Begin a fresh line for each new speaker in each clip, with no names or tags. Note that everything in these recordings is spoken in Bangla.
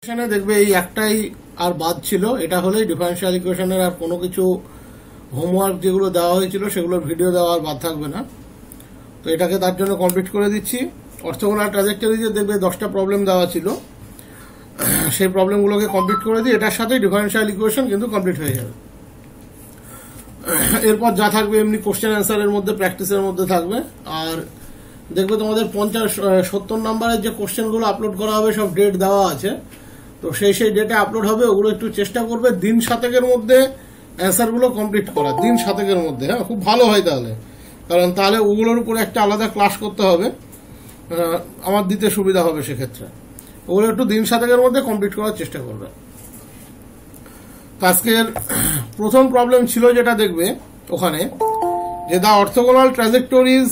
এখানে দেখবে এই একটাই আর বাদ ছিল, এটা হলেই ডিফারেনশিয়াল ইকুয়েশনের আর কোনো কিছু হোমওয়ার্ক যেগুলো দেওয়া হয়েছিল সেগুলোর ভিডিও দেওয়া আর বাদ থাকবে না। তো এটাকে তার জন্য কমপ্লিট করে দিচ্ছি। অর্থোগোনাল ট্র্যাজেক্টরিজে দেখবে 10টা প্রবলেম দেওয়া ছিল, সেই প্রবলেমগুলোকে কমপ্লিট করে দিই। এটার সাথে ডিফারেনশিয়াল ইকুয়েশন কিন্তু কমপ্লিট হয়ে যাবে। এরপর যা থাকবে এমনি কোশ্চেন অ্যান্সারের মধ্যে প্র্যাকটিসের মধ্যে থাকবে। আর দেখবে তোমাদের 50-70 নাম্বারের যে কোশ্চেনগুলো আপলোড করা হবে সব ডেট দেওয়া আছে, তো সেই ডেটে আপলোড হবে। ওগুলো একটু চেষ্টা করবে দিন 7 মধ্যে অ্যান্সারগুলো কমপ্লিট করা, দিন 7 মধ্যে। হ্যাঁ, খুব ভালো হয় তাহলে, কারণ তাহলে ওগুলোর উপরে একটা আলাদা ক্লাস করতে হবে, আমার দিতে সুবিধা হবে সেক্ষেত্রে। ওগুলো একটু দিন 7 মধ্যে কমপ্লিট করার চেষ্টা করবে। আজকের প্রথম প্রবলেম ছিল যেটা দেখবে ওখানে, যে the orthogonal trajectories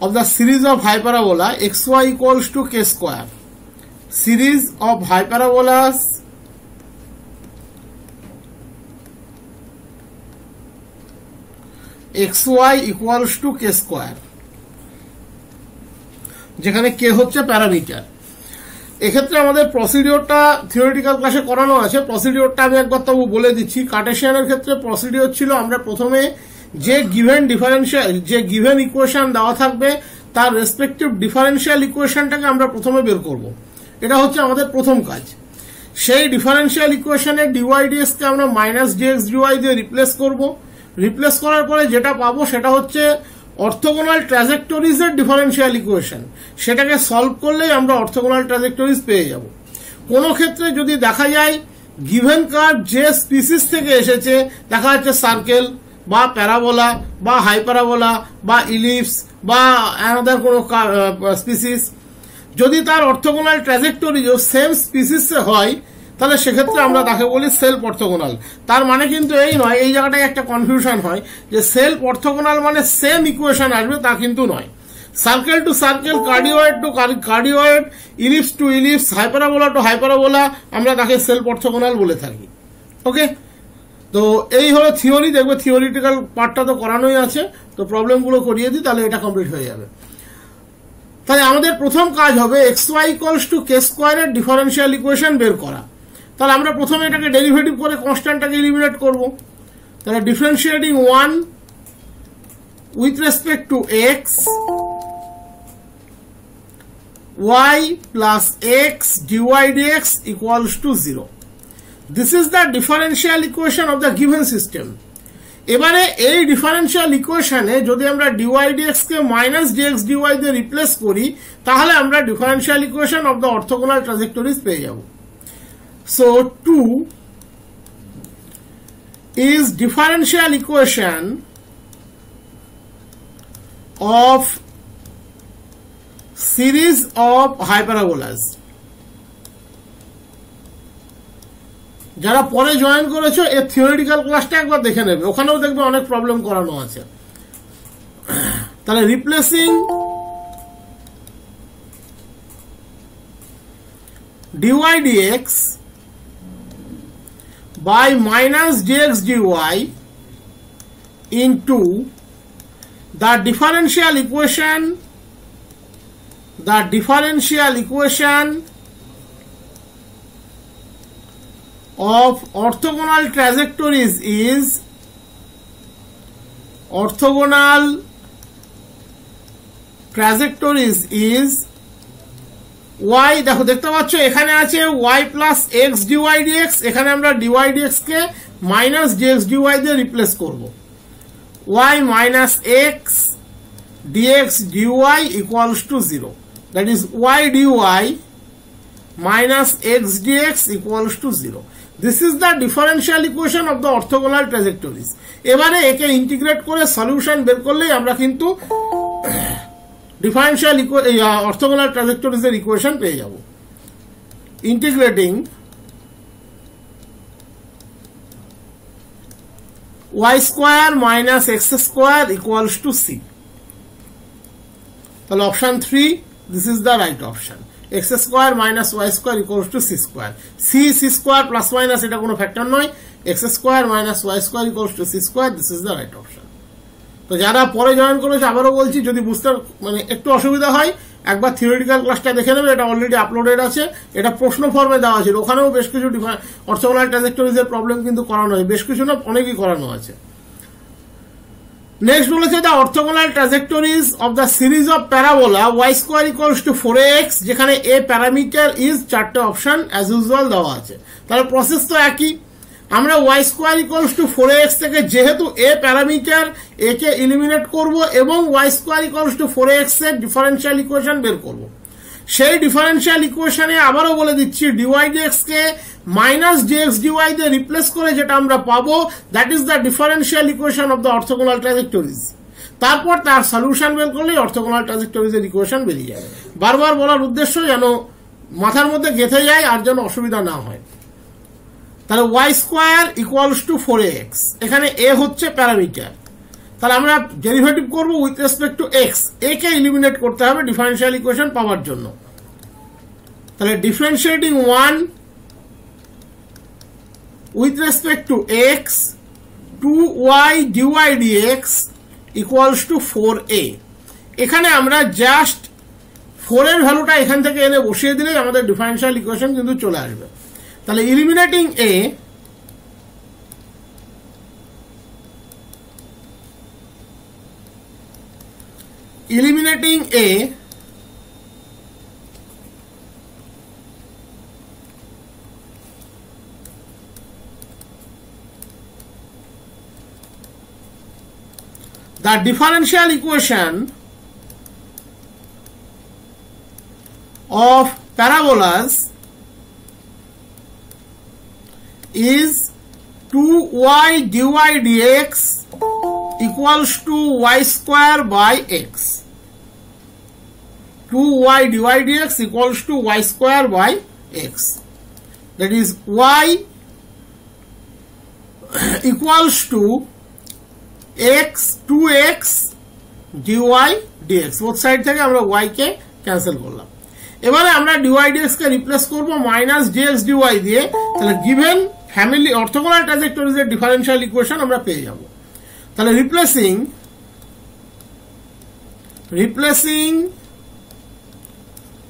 of the series of hyperabola xy equals to k square. Series of hyperabolas xy equals to k square, যেখানে k হচ্ছে প্যারামিটার। এক্ষেত্রে আমাদের প্রসিডিওরটা থিওরিটিক্যাল ক্লাসে করানো আছে। প্রসিডিওরটা আমি একবার তবু বলে দিচ্ছি। কার্টেশিয়ানের ক্ষেত্রে প্রসিডিওর ছিল আমরা প্রথমে যে গিভেন ইকুয়েশন দেওয়া থাকবে তার রেসপেক্টিভ ডিফারেন্সিয়াল ইকুয়েশনটাকে আমরা প্রথমে বের করব। এটা হচ্ছে আমাদের প্রথম কাজ। সেই ডিফারেন্সিয়াল ইকুয়েশনের ডিওয়াই/ডিএক্স কে আমরা -dx/dy দিয়ে রিপ্লেস করব। রিপ্লেস করার পরে যেটা পাবো সেটা হচ্ছে অর্থোগোনাল ট্র্যাজেক্টরিজের ডিফারেন্সিয়াল ইকুয়েশন। সেটাকে সলভ করলেই আমরা অর্থোগোনাল ট্র্যাজেক্টরিজ পেয়ে যাব। কোনো ক্ষেত্রে যদি দেখা যায় গিভেন কার্ভ যে স্পিসিস থেকে এসেছে, দেখা যাচ্ছে সার্কেল বা প্যারাবোলা বা হাইপারাবোলা বা ইলিপস বা অ্যানাদার কোনো স্পিসিস, যদি তার অর্থোগোনাল ট্র্যাজেক্টরিও সেম স্পিসিস হয় তাহলে সেক্ষেত্রে আমরা তাকে বলি সেলফ অর্থোগোনাল। তার মানে কিন্তু এই নয়, এই জায়গাটায় একটা কনফিউশন হয় যে সেলফ অর্থোগোনাল মানে সেম ইকুয়েশন আসবে, তা কিন্তু নয়। Circle to circle, cardioid to cardioid, ellipse to ellipse, hyperbola to hyperbola, আমরা তাকে সেলফ অর্থোগোনাল বলে থাকি। ওকে, তো এই হলো থিওরি। দেখবে থিওরিটিক্যাল পার্টটা তো করানোই আছে, তো প্রবলেমগুলো করিয়ে দিই, তাহলে এটা কমপ্লিট হয়ে যাবে। তাই আমাদের প্রথম কাজ হবে xy ইকুয়ালস টু k স্কয়ারের ডিফারেন্সিয়াল ইকুয়েশন বের করা। তাহলে আমরা প্রথমে এটাকে ডেরিভেটিভ করে কনস্ট্যান্টটাকে এলিমিনেট করব। তাহলে differentiating 1 with respect two x, y plus x dy dx equals to 0. This is the differential equation of the given system. এবারে এই ডিফারেন্সিয়াল ইকুয়েশনে যদি আমরা dy/dx কে -dx/dy দিয়ে রিপ্লেস করি, তাহলে আমরা differential equation of the orthogonal trajectories পেয়ে যাব। So 2 is differential equation of series of hyperabolas. যারা পরে জয়েন করেছো এর থিওরিটিক্যাল ক্লাসটা একবার দেখে নেবে, ওখানেও দেখবে অনেক প্রবলেম করানো আছে। তাহলে replacing dy/dx by -dx/dy into the differential equation of orthogonal trajectories is y। দেখো, দেখতে পাচ্ছ এখানে আছে y plus x dy/dx, এখানে আমরা dy/dx কে -dx/dy দিয়ে রিপ্লেস করব। y minus x dx/dy equals to 0. That is y dy minus x dx equals to 0. This is the differential equation of the orthogonal trajectories. এবারে একে ইন্টিগ্রেট করে সলিউশন বের করলেই আমরা কিন্তু ডিফারেন্সিয়াল অর্থোগোনাল ট্র্যাজেক্টরিজ এর ইকুয়েশন পেয়ে যাব। Integrating y square minus x square equals to c। তাহলে option 3, this is the right option. x square minus y square equals to c square. c square plus minus এটা কোনো ফ্যাক্টর নয়। x square minus y square equals to c square, this is the right option. তো যারা পরে জয়েন করেছে আবারও বলছি, যদি বুঝতে একটু অসুবিধা হয় একবার থিওরিটিক্যাল ক্লাসটা দেখে নেবে, এটা অলরেডি আপলোডেড আছে, এটা প্রশ্ন ফর্মে দেওয়া ছিল, ওখানেও বেশ কিছু অর্থোগোনাল ট্র্যাজেক্টরিজ এর প্রবলেম কিন্তু করানো হয়, বেশ কিছু না অনেকই করানো আছে। নেক্সট বলেছে the orthogonal trajectories of the series of parabola Y square equals to 4ax, যেখানে এ প্যারামিটার ইজ 4টে অপশন অ্যাজ ইউজুয়াল দেওয়া আছে। তাহলে প্রসেস তো একই, আমরা Y square equals to 4ax থেকে যেহেতু এ প্যারামিটার এ কে ইলিমিনেট করব এবং Y square equals to 4ax এর ডিফারেন্সিয়াল ইকুয়েশন বের করব। সেই ডিফারেন্সিয়াল ইকুয়েশনে আবারও বলে দিচ্ছি ডিওয়াই ডিএক্স কে মাইনাস ডিএক্স ডিওয়াই দিয়ে রিপ্লেস করে যেটা আমরা পাবো that is the differential equation of the orthogonal trajectories. তারপর তার সলিউশন বের করলেই অর্থোগোনাল ট্র্যাজেক্টরিজ এর ইকুয়েশন বেরিয়ে যাবে। বারবার বলার উদ্দেশ্য যেন মাথার মধ্যে গেঁথে যায় আর যেন অসুবিধা না হয়। তাহলে Y square equals to 4ax, এখানে এ হচ্ছে প্যারামিটার, তাহলে আমরা ডেরিভেটিভ করব with respect to x, A K eliminate করতে হবে ডিফারেন্সিয়াল ইকুয়েশন পাওয়ার জন্য। তাহলে differentiating 1 with respect to x 2y dy dx equals two 4a। এখানে আমরা জাস্ট 4 এর ভ্যালুটা এখান থেকে এনে বসিয়ে দিলেই আমাদের ডিফারেন্সিয়াল ইকুয়েশন কিন্তু চলে আসবে। তাহলে ইলিমিনেটিং এ the differential equation of parabolas is 2y dy dx equals to y square by x. 2y dy dx equals to y square by x. That is y equals to x 2x dy dx, both side থেকে আমরা y কে ক্যান্সেল করলাম। এবারে আমরা dy dx কে রিপ্লেস করব মাইনাস dx dy দিয়ে, তাহলে গিভেন ফ্যামিলি অর্থোগোনাল ট্র্যাজেক্টরিজ এর ডিফারেন্সিয়াল ইকুয়েশন আমরা পেয়ে যাব। তাহলে replacing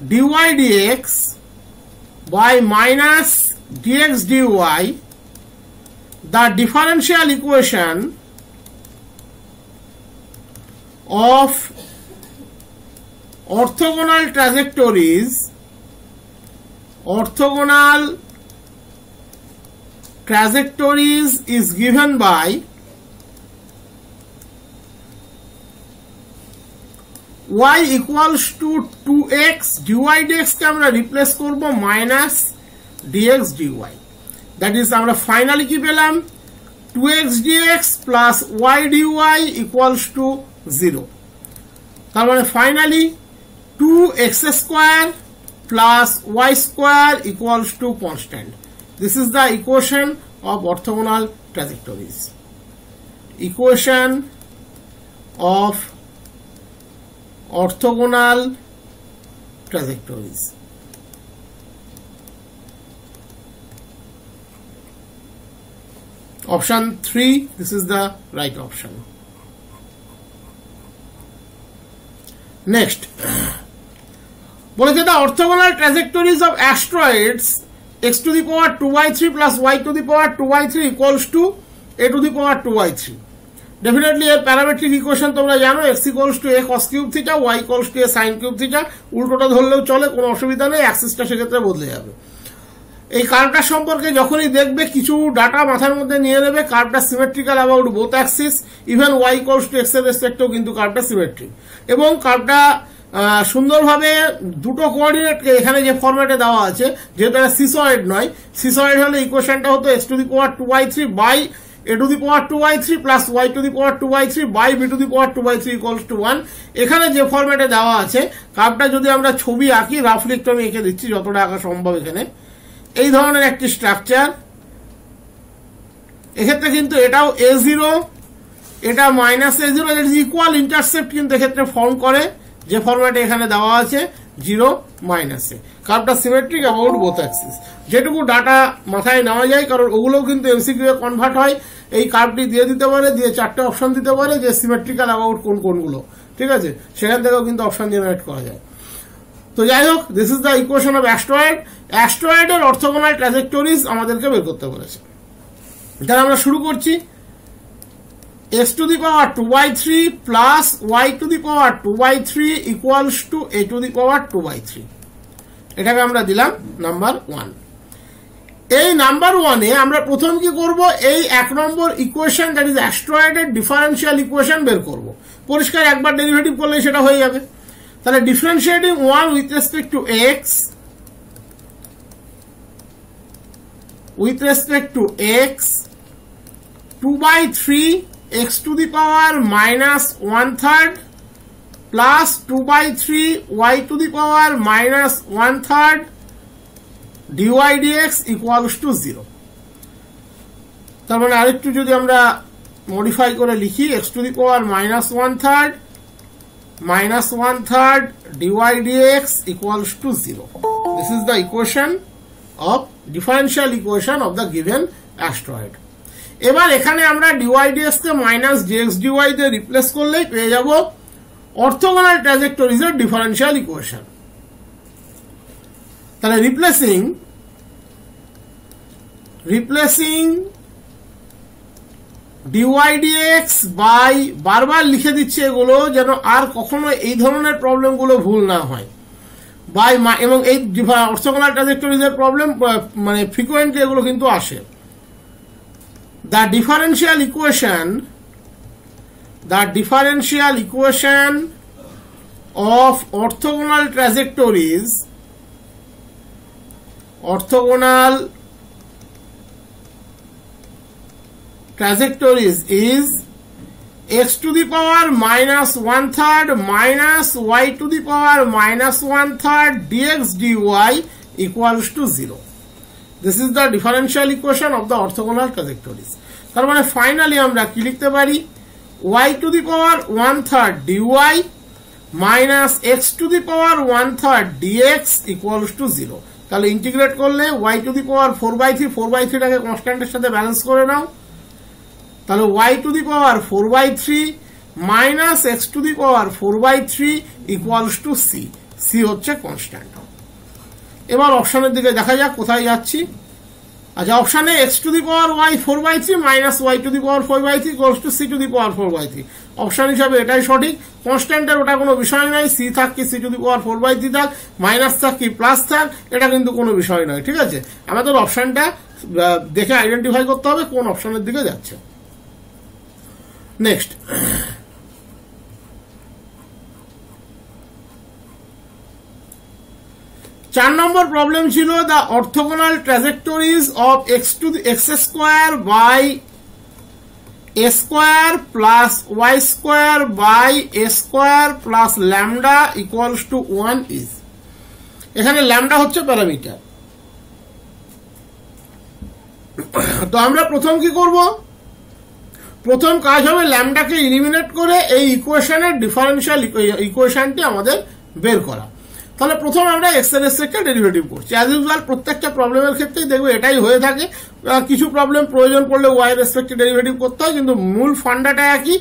dy dx by minus dx dy, the differential equation of orthogonal trajectories is given by y equals to 2x dy dx কে আমরা রিপ্লেস করব minus dx dy, that is আমরা ফাইনালি কি পেলাম 2x dx plus y dy equals to 0। তার মানে finally 2x square plus y square equals to constant. This is the equation of orthogonal trajectories. Equation of orthogonal trajectories. Option 3, this is the right option. Next, বলেছে the orthogonal trajectories of asteroids x to the power 2y3 plus y to the power 2y3 equals to a to the power 2y3. Definitely এর প্যারামেট্রিক ইকুয়েশন তোমরা জানো, x equals to a cos cube theta, y equals to a sin cube theta, উল্টোটা ধরলেও চলে, কোনো অসুবিধা নেই, অ্যাক্সিসটা সেক্ষেত্রে বদলে যাবে। এই কার্ভটা সম্পর্কে যখনই দেখবে কিছু ডাটা মাথার মধ্যে নিয়ে নেবে, কার্ভটা symmetrical about both axis, even y equals to x এর রেসপেক্টেও কিন্তু কার্ভটা সিমেট্রিক, এবং কার্ভটা সুন্দরভাবে দুটো কোঅর্ডিনেটকে এখানে যে ফরম্যাটে দেওয়া আছে, যেহেতু এটা সিসয়েড নয়, সিসয়েড হলে ইকুয়েশনটা হতো x to the power 2y3 by a to the power 2y3 plus y to the power 2y3 by b to the power 2y3 equals to 1। এখানে যে ফরম্যাটে দেওয়া আছে কার্ভটা যদি আমরা ছবি আঁকি, রাফলি একটু আমি এঁকে দিচ্ছি যতটা আঁকা সম্ভব, এখানে এই ধরনের একটি স্ট্রাকচার, এক্ষেত্রে কিন্তু এটাও a0, এটা মাইনাস a0, ইকুয়াল ইন্টারসেপ্ট কিন্তু এক্ষেত্রে ফর্ম করে যে ফরম্যাটে এখানে দেওয়া আছে 0 মাইনাসে। কার্ভটা সিমেট্রিক অ্যাবাউট বোথ অ্যাক্সিস, যেটুকু ডাটা মাথায় নেওয়া যায়, কারণ ওগুলোও কিন্তু এমসিকিউ এ কনভার্ট হয়। এই কার্ভটি দিয়ে দিতে পারে, দিয়ে 4টে অপশন দিতে পারে যে সিমেট্রিক্যাল অ্যাবাউট কোনগুলো, ঠিক আছে, সেখান থেকেও কিন্তু অপশন জেনারেট করা যায়। তো যাই হোক, this is the equation of astroid. অ্যাস্ট্রয়েডের অর্থোগোনাল ট্র্যাজেক্টরিজ আমাদেরকে বের করতে বলেছে। তাহলে আমরা শুরু করছি। x to the power 2/3 plus y to the power 2/3 equals to a to the power 2/3। এটাকে আমরা দিলাম নাম্বার 1। এই নাম্বার 1-এ আমরা প্রথম কি করব, এই 1 নম্বর ইকুয়েশন, দ্যাট ইজ অ্যাস্ট্রয়েডের ডিফারেন্সিয়াল ইকুয়েশন বের করব। পরিষ্কার একবার ডেরিভেটিভ করলে সেটা হয়ে যাবে। তাহলে differentiating 1 with respect two x 2/3 x to the power minus 1/3 plus 2/3 y to the power minus 1/3 dy dx equals to 0। তার মানে আরেকটু যদি আমরা মডিফাই করে লিখি, x to the power minus 1/3 minus 1/3 dy dx equals to 0। This is the equation of differential equation of the given asteroid। এবার এখানে আমরা dy dx কে মাইনাস dx dy দিয়ে রিপ্লেস করলেই পেয়ে যাব অর্থোগোনাল ট্র্যাজেক্টরিজ এর ডিফারেন্সিয়াল ইকুয়েশন। তাহলে রিপ্লেসিং dy dx বাই, বারবার লিখে দিচ্ছি এগুলো যেন আর কখনো এই ধরনের প্রবলেমগুলো ভুল না হয়, বাই, এবং এই অর্থোগোনাল ট্র্যাজেক্টরিজ এর প্রবলেম মানে ফ্রিকোয়েন্টলি এগুলো কিন্তু আসে। The differential equation of orthogonal trajectories is x to the power minus 1/3 minus y to the power minus 1/3 dx dy equals to 0। This is the differential equation of the orthogonal trajectories। তার মানে ফাইনালি আমরা কি লিখতে পারি, y to the power 1/3 dy minus x to the power 1/3 dx equals to 0। তাহলে ইন্টিগ্রেট করলে y to the power 4/3, 4/3 টাকে কনস্ট্যান্টের সাথে ব্যালেন্স করে নাও। তাহলে y to the power 4/3 minus x to the power 4/3 equals to c। c হচ্ছে কনস্ট্যান্ট। এবার অপশনের দিকে দেখা যাক কোথায় যাচ্ছি। আচ্ছা, অপশনে x to the power y 4/3 minus y to the power 4/3 equals to c to the power 4/3। Option হিসাবে এটাই সঠিক। কনস্ট্যান্টের ওটা কোনো বিষয় নয়, c থাক কি c to the power 4/3 থাক, মাইনাস থাক কি প্লাস থাক, এটা কিন্তু কোনো বিষয় নয়। ঠিক আছে, আমাদের অপশনটা দেখে আইডেন্টিফাই করতে হবে কোন অপশনের দিকে যাচ্ছে। নেক্সট, 4 নম্বর প্রবলেম ছিল the orthogonal trajectories of x square by a square plus y square by a square plus lambda equals to 1 is. এখানে ল্যামডা হচ্ছে প্যারামিটার। তো আমরা প্রথম কি করব, প্রথম কাজ হবে ল্যামডাকে এলিমিনেট করে এই ইকুয়েশনের ডিফারেন্সিয়াল ইকুয়েশনটি আমাদের বের করা। তাহলে প্রথম আমরা এক্স এর রেসপেক্টে ডেরিভেটিভ করছি। অ্যাজ ইউজুয়াল প্রত্যেকটা প্রবলেমের ক্ষেত্রেই দেখবো এটাই হয়ে থাকে। কিছু প্রবলেম প্রয়োজন পড়লে ওয়াই এর রেসপেক্টে ডেরিভেটিভ করতে হয়, কিন্তু মূল ফান্ডাটা একই।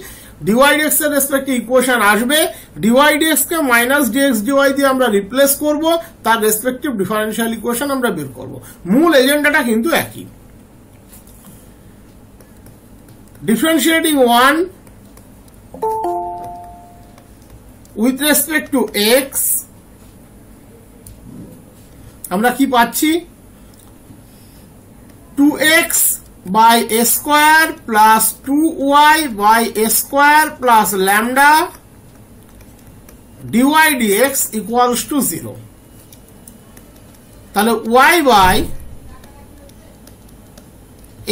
ডিওয়াই ডিএক্স এর রেসপেক্টে ইকুয়েশন আসবে, ডিওয়াই ডিএক্স কে মাইনাস ডিএক্স ডিওয়াই দিয়ে আমরা রিপ্লেস করব, তার রেসপেক্টিভ ডিফারেন্সিয়াল ইকুয়েশন আমরা বের করব। মূল এজেন্ডাটা কিন্তু একই। Differentiating 1 with respect to x, আমরা কি পাচ্ছি, 2x by a square plus 2y by a square plus lambda dy dx equals to 0। তাহলে y by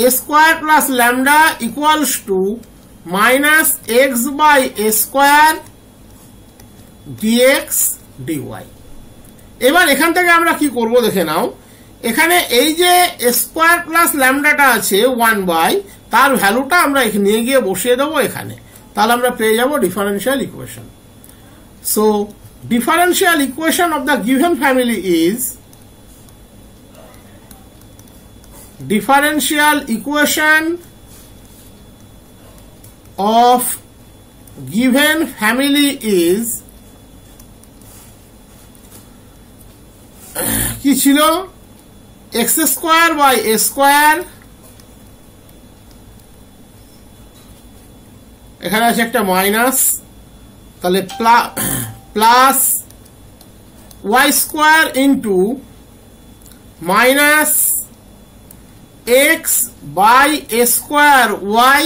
a square plus lambda equals to minus x by a square dx dy। এবার এখান থেকে আমরা কি করব দেখে নাও। এখানে এই যে স্কোয়ার প্লাস ল্যামডাটা আছে 1 বাই, তার ভ্যালুটা আমরা নিয়ে গিয়ে বসিয়ে দেবো এখানে। তাহলে আমরা পেয়ে যাব differential equation. So differential equation of the given family is, differential equation of given family is কি ছিল x square by a square, এখানে আছে একটা মাইনাস, তাহলে plus y square into minus x by a square y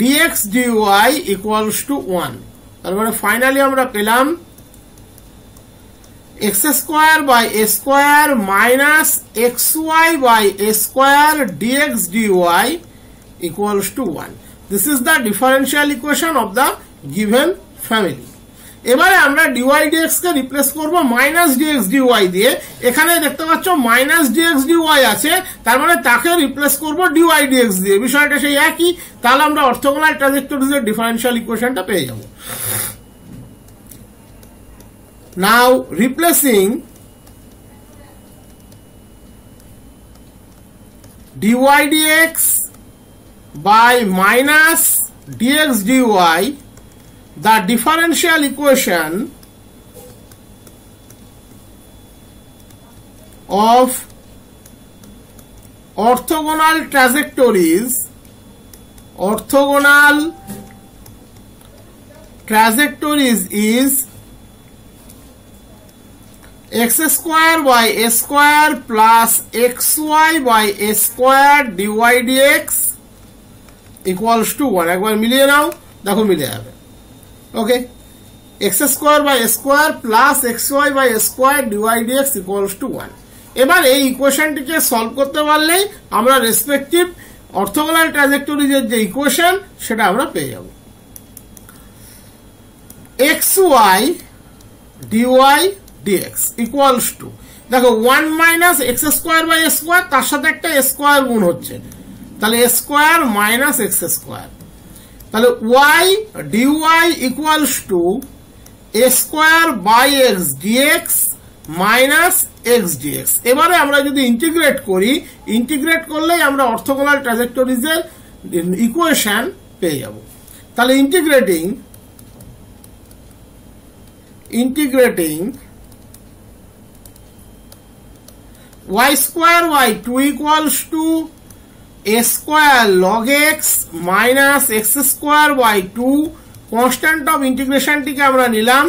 dx dy equals to 1। তার মানে ফাইনালি আমরা পেলাম x square by a square minus x Y by a square dx dy equals to 1। This is the differential equation of the given family. এবারে আমরা ডিওয়াই ডিএক্স কে রিপ্লেস করব মাইনাস ডিএক্স ডিওয়াই দিয়ে। এখানে দেখতে পাচ্ছ মাইনাস ডিএক্স ডিওয়াই আছে, তার মানে তাকে রিপ্লেস করব ডিওয়াই ডিএক্স দিয়ে। বিষয়টা সেই একই, তাহলে আমরা অর্থোগোনাল ট্র্যাজেক্টরিজের ডিফারেনশিয়াল ইকুয়েশনটা পেয়ে যাব। Now replacing dy dx by minus dx dy, the differential equation of orthogonal trajectories is x square by a square plus xy by a square dy dx equals to 1। একবার মিলিয়ে নাও, দেখো মিলে যাবে। Okay, X square by square plus X Y by square dy dx equals to 1। এবার এই ইকুয়েশনটিকে সলভ করতে পারলেই আমরা রেসপেক্টিভ অর্থোগোনাল ট্র্যাজেক্টরিজের যে ইকুয়েশন সেটা আমরা পেয়ে যাব। X y dy dx equals to, দেখো 1 minus x square by square, তার সাথে একটা স্কোয়ার গুণ হচ্ছে, তাহলে স্কোয়ার মাইনাস এক্স স্কোয়ার, তাহলে y dy equals to a square by x dx minus x dx. এবারে আমরা যদি ইন্টিগ্রেট করি, ইন্টিগ্রেট করলেই আমরা অর্থোগোনাল ট্র্যাজেক্টরিজের ইকুয়েশন পেয়ে যাব। তাহলে integrating y square by 2 equals to a square log x minus x square by 2, constant of integration টিকে আমরা নিলাম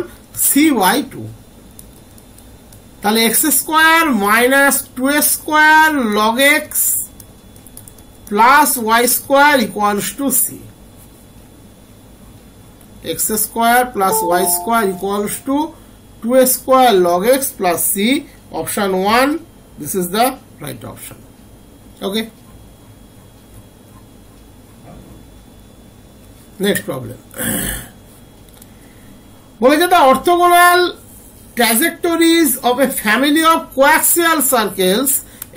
c by 2, তাহলে x square minus 2 square log x plus y square equals to c, x square plus y square equals to 2 square log x plus c, option 1, this is the right option. Okay, next problem. বলেছে the orthogonal trajectories of a family of coaxial circles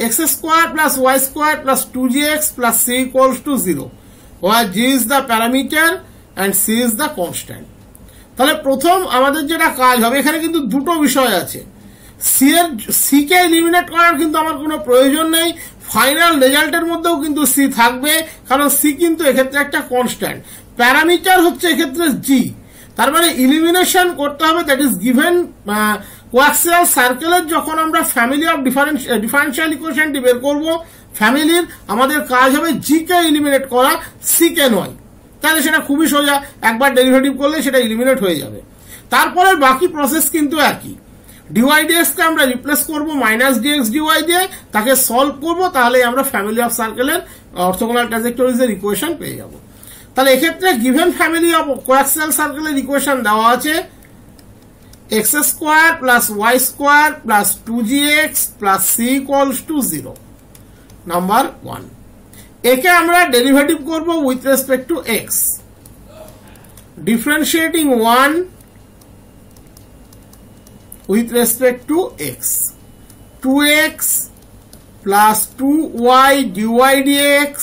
x square plus y square plus 2gx plus c equals to 0, where g is the parameter and c is the constant. তাহলে প্রথম আমাদের যেটা কাজ হবে, এখানে কিন্তু দুটো বিষয় আছে। সি কে এলিমিনেট করার কিন্তু আমার কোনো প্রয়োজন নেই, ফাইনাল রেজাল্টের মধ্যেও কিন্তু সি থাকবে, কারণ সি কিন্তু এক্ষেত্রে একটা কনস্ট্যান্ট। প্যারামিটার হচ্ছে এক্ষেত্রে জি, তার মানে ইলিমিনেশন করতে হবে, দ্যাট ইজ গিভেন কোয়াক্সিয়াল সার্কেলের যখন আমরা ফ্যামিলি অফ ডিফারেনশিয়াল ইকুয়েশনটি বের করব, ফ্যামিলির আমাদের কাজ হবে জি কে এলিমিনেট করা, সি কে নয়। তাহলে সেটা খুবই সোজা, একবার ডেরিভেটিভ করলে সেটা এলিমিনেট হয়ে যাবে। তারপরে বাকি প্রসেস কিন্তু একই, ডিওয়াই ডিএক্স কে আমরা রিপ্লেস করব মাইনাস ডিএক্স ডিওয়াই দিয়ে, তাকে সলভ করব, তাহলে আমরা ফ্যামিলি অফ সার্কেলের অর্থোগোনাল ট্র্যাজেক্টরিজের ইকুয়েশন পেয়ে যাব। তাহলে এক্ষেত্রে গিভেন ফ্যামিলি অফ কোয়াক্সিয়াল সার্কেলের ইকুয়েশন দেওয়া আছে x square plus y square plus 2gx plus c equals to 0, number 1। একে আমরা ডেরিভেটিভ করব with respect to x, differentiating 1 with respect to x, 2x plus 2y dy dx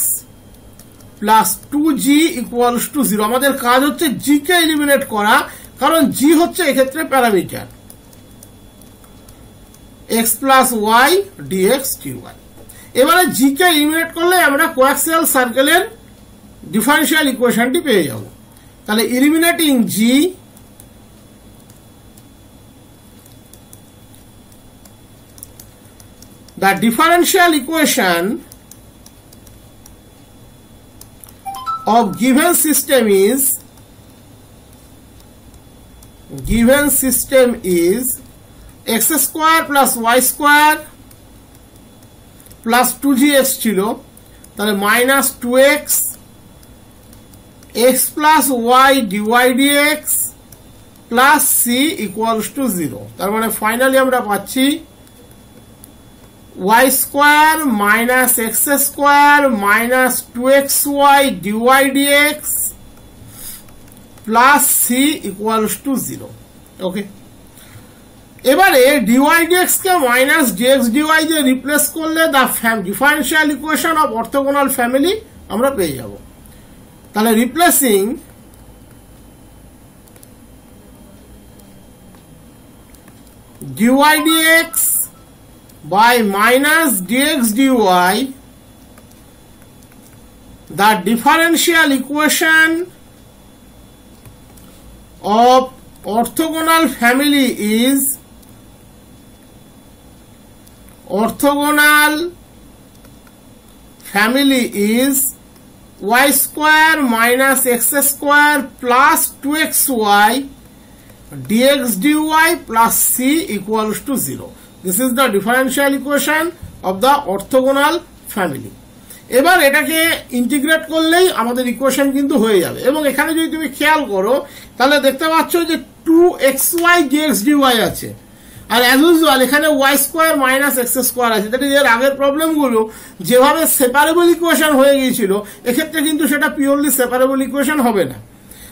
plus 2g equals to 0। আমাদের কাজ হচ্ছে g কে এলিমিনেট করা, কারণ g হচ্ছে এক্ষেত্রে parameter, x plus y dx dy। এবারে g কে এলিমিনেট করলে আমরা কোয়াক্সিয়াল সার্কেলের ডিফারেনশিয়াল ইকুয়েশনটি পেয়ে যাব। তাহলে eliminating g the differential equation of given system is x square plus y square plus 2gx ছিল, তাহলে minus 2x x plus y dy dx plus c equals to 0. তার মানে ফাইনালি আমরা পাচ্ছি y square minus x square minus 2xy dy dx plus c equals to 0. ওকে, এবারে dy dx কে মাইনাস dx dy দিয়ে রিপ্লেস করলে the differential equation of orthogonal family আমরা পেয়ে যাব। তাহলে replacing dy dx by minus dx dy, the differential equation of orthogonal family is y square minus x square plus 2xy dx dy plus c equals to 0. This is the differential equation of the orthogonal family. এবার এটাকে ইন্টিগ্রেট করলেই আমাদের ইকুয়েশন কিন্তু হয়ে যাবে। এবং এখানে যদি তুমি খেয়াল করো তাহলে দেখতে পাচ্ছ যে 2xy dx dy আছে, আর অ্যাজ ইউজুয়াল এখানে y square minus x square আছে। যেটা এর আগের প্রবলেমগুলো যেভাবে সেপারেবল ইকুয়েশন হয়ে গিয়েছিল, এক্ষেত্রে কিন্তু সেটা পিওরলি সেপারেবল ইকুয়েশন হবে না।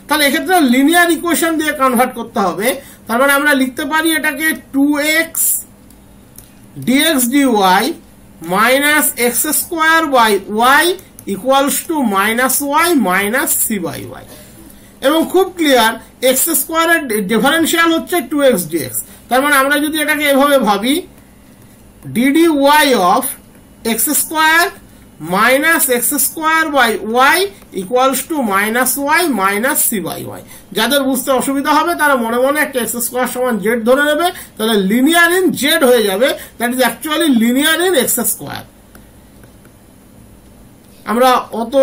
তাহলে এক্ষেত্রে লিনিয়ার ইকুয়েশন দিয়ে কনভার্ট করতে হবে। তার মানে আমরা লিখতে পারি এটাকে 2x dx dy minus x square by y equals to minus y minus c by y. এবং খুব ক্লিয়ার x স্কোয়ারের ডিফারেন্সিয়াল হচ্ছে 2x dx। তার মানে আমরা যদি এটাকে এভাবে ভাবি dy of x square minus x square by y equals to minus y minus c by y। যাদের বুঝতে অসুবিধা হবে তারা মনে মনে একটা x স্কোয়ার সমান z ধরে নেবে, তাহলে লিনিয়ার ইন z হয়ে যাবে। That is actually linear in x square. আমরা অত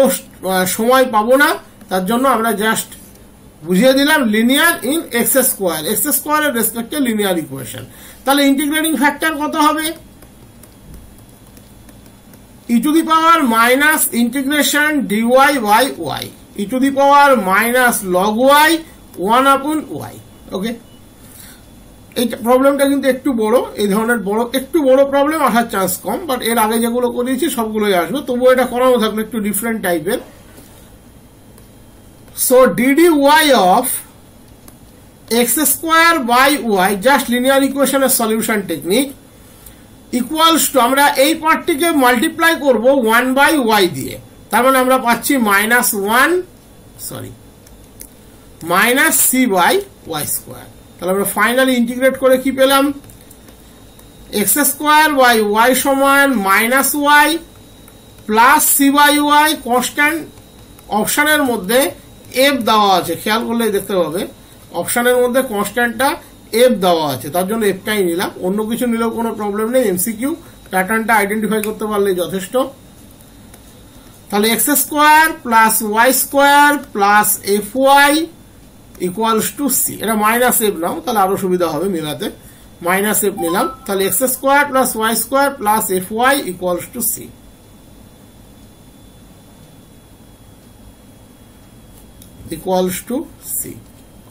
সময় পাবো না, তার জন্য আমরা জাস্ট বুঝিয়ে দিলাম লিনিয়ার ইন এক্স স্কোয়ারের রেসপেক্টে লিনিয়ার ইকুয়েশন। তাহলে ইন্টিগ্রেটিং ফ্যাক্টর কত হবে? e to the power minus integration dy by y, e to the power minus log y 1 upon y. ওকে, এই প্রবলেমটা কিন্তু একটু বড়, এই ধরনের একটু বড় প্রবলেম আসার চান্স কম, বাট এর আগে যেগুলো করিয়েছি সবগুলোই আসবে, তবুও এটা করানো থাকলে একটু ডিফারেন্ট টাইপের। So dy of x square by y, just linear equation এর solution technique, equals to আমরা এই পার্টটিকে মাল্টিপ্লাই করব 1 by y দিয়ে। তার মানে আমরা পাচ্ছি minus c by y square। তাহলে আমরা ফাইনালি ইন্টিগ্রেট করে কি পেলাম? x square by y সমান minus y plus c by y, constant অপশনের মধ্যে f দেওয়া আছে, খেয়াল করলে দেখতে পাবে অপশনের মধ্যে কনস্ট্যান্টটা f দেওয়া আছে, তার জন্য fটাই নিলাম, অন্য কিছু নিলেও কোনো প্রবলেম নেই। এমসিকিউ প্যাটার্নটা আইডেন্টিফাই করতে পারলেই যথেষ্ট। তাহলে x square plus y square plus fy equals to c, এটা মাইনাস f নাও তাহলে আরো সুবিধা হবে মিলাতে, মাইনাস f নিলাম। তাহলে x square plus y square plus fy equals to c। equals to c,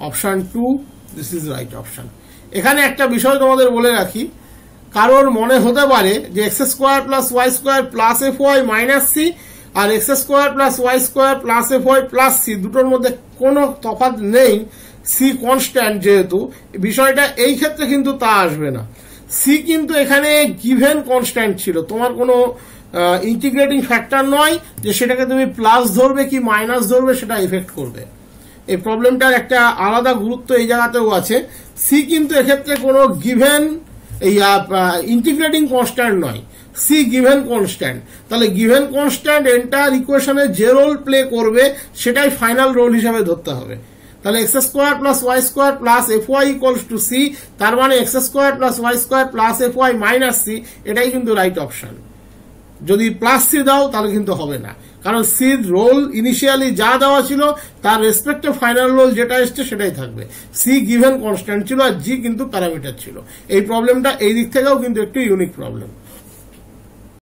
option 2, this is right option. এখানে একটা বিষয় তোমাদের বলে রাখি, কারোর মনে হতে পারে যে x square plus y square plus fy minus c আর x square plus y square plus fy plus c দুটোর মধ্যে কোনো তফাৎ নেই, c কনস্ট্যান্ট যেহেতু, বিষয়টা এই ক্ষেত্রে কিন্তু তা আসবে না। c কিন্তু এখানে গিভেন কনস্ট্যান্ট ছিল, তোমার কোনো ইন্টিগ্রেটিং ফ্যাক্টর নয় যে সেটাকে তুমি প্লাস ধরবে কি মাইনাস ধরবে সেটা এফেক্ট করবে। এই প্রবলেমটার একটা আলাদা গুরুত্ব এই জায়গাতেও আছে। সি কিন্তু এক্ষেত্রে কোনো গিভেন এই ইন্টিগ্রেটিং কনস্ট্যান্ট নয়, সি গিভেন কনস্ট্যান্ট। তাহলে গিভেন কনস্ট্যান্ট এন্টায়ার ইকুয়েশনে যে রোল প্লে করবে সেটাই ফাইনাল রোল হিসাবে ধরতে হবে। তাহলে x square plus y square plus f y equals to c, তার মানে x square plus y square plus f y minus c, এটাই কিন্তু রাইট অপশন। যদি প্লাস সি দাও তাহলে কিন্তু হবে না, কারণ সির রোল ইনিশিয়ালি যা দেওয়া ছিল তার রেসপেক্টে ফাইনাল রোল যেটা এসছে সেটাই থাকবে। সি গিভেন কনস্ট্যান্ট ছিল আর জি কিন্তু প্যারামিটার ছিল। এই প্রবলেমটা এই দিক থেকেও কিন্তু একটু ইউনিক প্রবলেম।